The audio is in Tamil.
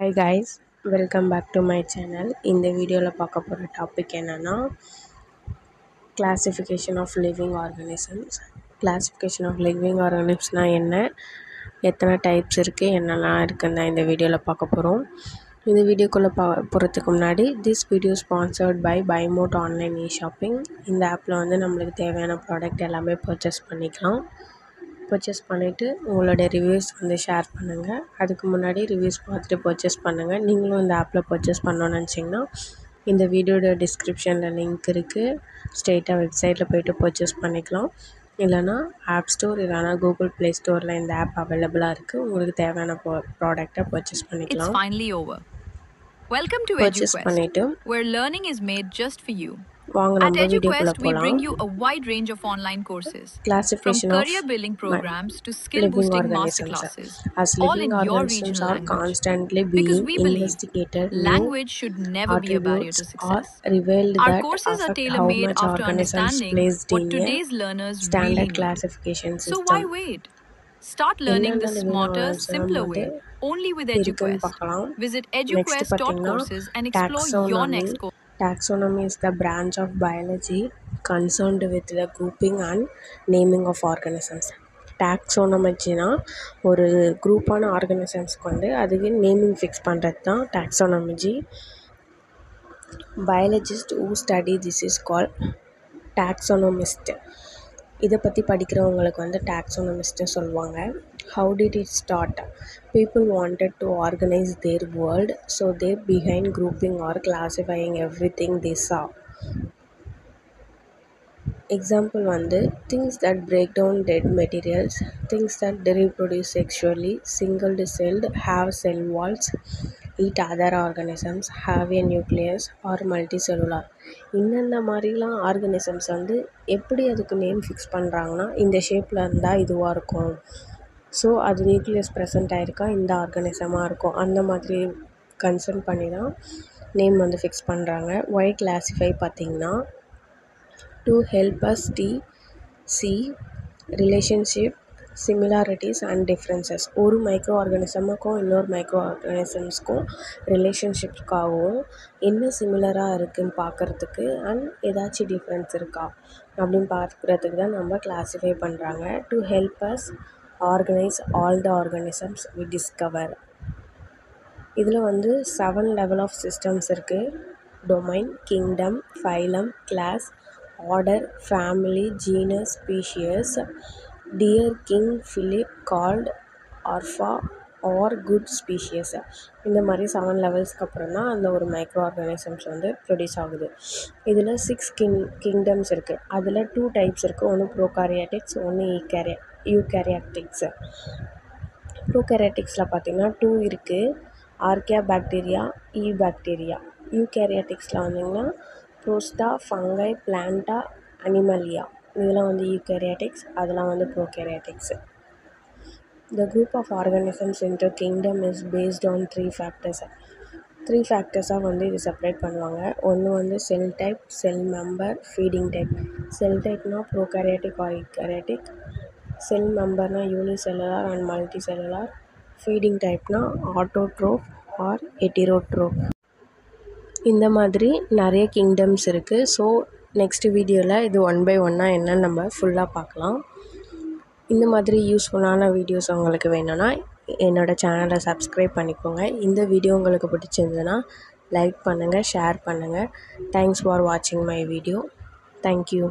Hi guys, welcome back to my channel. இந்த வீடியோவில் பார்க்க போகிற டாபிக் என்னென்னா classification of living organisms. Classification of living ஆர்கானிசம்ஸ்னால் என்ன, எத்தனை டைப்ஸ் இருக்குது, என்னெல்லாம் இருக்குன்னு தான் இந்த வீடியோவில் பார்க்க போகிறோம். இந்த வீடியோக்குள்ளே போகிறதுக்கு முன்னாடி திஸ் வீடியோ ஸ்பான்சர்ட் பை பைமோட் ஆன்லைன் ஷாப்பிங். இந்த ஆப்பில் வந்து நம்மளுக்கு தேவையான ப்ராடக்ட் எல்லாமே பர்ச்சேஸ் பண்ணிக்கலாம். பர்ச்சேஸ் பண்ணிவிட்டு உங்களோட ரிவ்யூஸ் வந்து ஷேர் பண்ணுங்கள். அதுக்கு முன்னாடி ரிவ்யூஸ் பார்த்துட்டு பர்ச்சேஸ் பண்ணுங்கள். நீங்களும் இந்த ஆப்பில் பர்ச்சேஸ் பண்ணணும்னு நினச்சிங்கன்னா இந்த வீடியோட டிஸ்கிரிப்ஷனில் லிங்க் இருக்குது. ஸ்ட்ரெயிட்டாக வெப்சைட்டில் போய்ட்டு பர்ச்சேஸ் பண்ணிக்கலாம். இல்லைனா ஆப் ஸ்டோர் இல்லைனா கூகுள் ப்ளே ஸ்டோரில் இந்த ஆப் அவைலபிளாக இருக்குது. உங்களுக்கு தேவையான ப்ராடக்டை பர்ச்சேஸ் பண்ணிக்கலாம். Welcome to பர்ச்சேஸ் பண்ணிவிட்டு where learning is made just for you. வாங்க At நம்ம வீடியோக்குள்ளே EduQuest, we போகலாம். bring you a wide range of online courses, from Classification of career building programs to skill living boosting organisms. masterclasses, As all living in your organisms regional are language. constantly Because being we believe investigated, new language should never be a barrier attributes to are success. revealed Our that courses are affect how tailor-made much after organisms understanding placed what in a today's learners standard really need. classification So system. why wait? Start learning the என்னென்ன living smarter, organisms simpler வந்து way only with இருக்குன்னு EduQuest. பார்க்கலாம். Visit Next பார்த்தீங்கன்னா eduquest.courses and explore your next course. Taxonomy is the branch of biology concerned with the grouping and naming of organisms. டாக்ஸோனமஜினா ஒரு குரூப்பான ஆர்கானிசம்ஸ்க்கு வந்து அதுக்கு நேமிங் ஃபிக்ஸ் பண்ணுறது தான் taxonomy. Biologist who study this is call taxonomist. இதை பற்றி படிக்கிறவங்களுக்கு வந்து டாக்ஸோனமிஸ்ட்டு சொல்லுவாங்க. How did it start? People wanted to organize their world, so they began grouping or classifying everything they saw. Example வந்து things that break down dead materials, things that reproduce sexually, single-celled, have cell walls, eat other organisms, have a nucleus or multicellular. இந்த மாதிரிலாம் ஆர்கானிசம்ஸ் வந்து எப்படி அதுக்கு நேம் ஃபிக்ஸ் பண்ணுறாங்கன்னா இந்த ஷேப்பில் இருந்தால் இதுவாக இருக்கும், ஸோ அது நியூக்ளியஸ் ப்ரெசென்ட் ஆகிருக்கா இந்த ஆர்கானிசமாக இருக்கும், அந்த மாதிரி கன்சர்ன் பண்ணி தான் நேம் வந்து ஃபிக்ஸ் பண்ணுறாங்க. ஒய் கிளாஸிஃபை பார்த்திங்கன்னா to help us see relationship, similarities and differences. ஒரு மைக்ரோ ஆர்கானிசமுக்கும் இன்னொரு மைக்ரோ ஆர்கானிசம்ஸ்க்கும் ரிலேஷன்ஷிப்ஸ்க்காகவும் என்ன சிமிலராக இருக்குதுன்னு பார்க்குறதுக்கு அண்ட் ஏதாச்சும் டிஃப்ரென்ஸ் இருக்கா அப்படின்னு பார்க்குறதுக்கு தான் நம்ம கிளாஸிஃபை பண்ணுறாங்க. To help us organise all the organisms we discover. இதில் வந்து 7 லெவல் ஆஃப் சிஸ்டம்ஸ் இருக்குது. Domain, kingdom, phylum, class, order, family, genus, species, dear, king, Philip, called, ஆர்ஃபா ஆர் குட் ஸ்பீஷியஸ். இந்த மாதிரி 7 லெவல்ஸ்க்கு அப்புறம் தான் அந்த ஒரு மைக்ரோ ஆர்கானிசம்ஸ் வந்து ப்ரொடியூஸ் ஆகுது. இதில் 6 கிங்டம்ஸ் இருக்குது. அதில் 2 டைப்ஸ் இருக்குது. ஒன்று ப்ரோகாரியாட்டிக்ஸ், ஒன்று யூகேரியாட்டிக்ஸ். ப்ரோகாரியாட்டிக்ஸில் பார்த்திங்கன்னா 2 இருக்குது. Archaea bacteria, bacteria. யூகேரியாட்டிக்ஸில் வந்திங்கன்னா ப்ரோஸ்டா, ஃபங்கை, பிளான்டா, அனிமலியா. இதெல்லாம் வந்து யூகேரியாட்டிக்ஸ், அதெல்லாம் வந்து ப்ரோகேரியாட்டிக்ஸ். The group of organisms into kingdom is based on 3 factors. 3 factorsஆக வந்து இது செப்பரேட் பண்ணுவாங்க. ஒன்று வந்து cell type, cell member, feeding type. Cell டைப்னால் ப்ரோகாரியாட்டிக் ஆர் யூகேரியாட்டிக், செல் மெம்பர்னால் unicellular and multicellular, feeding டைப்னால் ஆட்டோட்ரோப் ஆர் ஹெட்டிரோட்ரோப். இந்த மாதிரி நிறைய கிங்டம்ஸ் இருக்குது. ஸோ நெக்ஸ்ட் வீடியோவில் இது 1 by 1 என்னன்னு நம்ம ஃபுல்லாக பார்க்கலாம். இந்த மாதிரி யூஸ்ஃபுல்லான வீடியோஸ் உங்களுக்கு வேணும்னா என்னோடய சேனலை சப்ஸ்கிரைப் பண்ணிக்கோங்க. இந்த வீடியோ உங்களுக்கு பிடிச்சிருந்ததுன்னா லைக் பண்ணுங்கள், ஷேர் பண்ணுங்கள். தேங்க்ஸ் ஃபார் வாட்சிங் மை வீடியோ. தேங்க்யூ.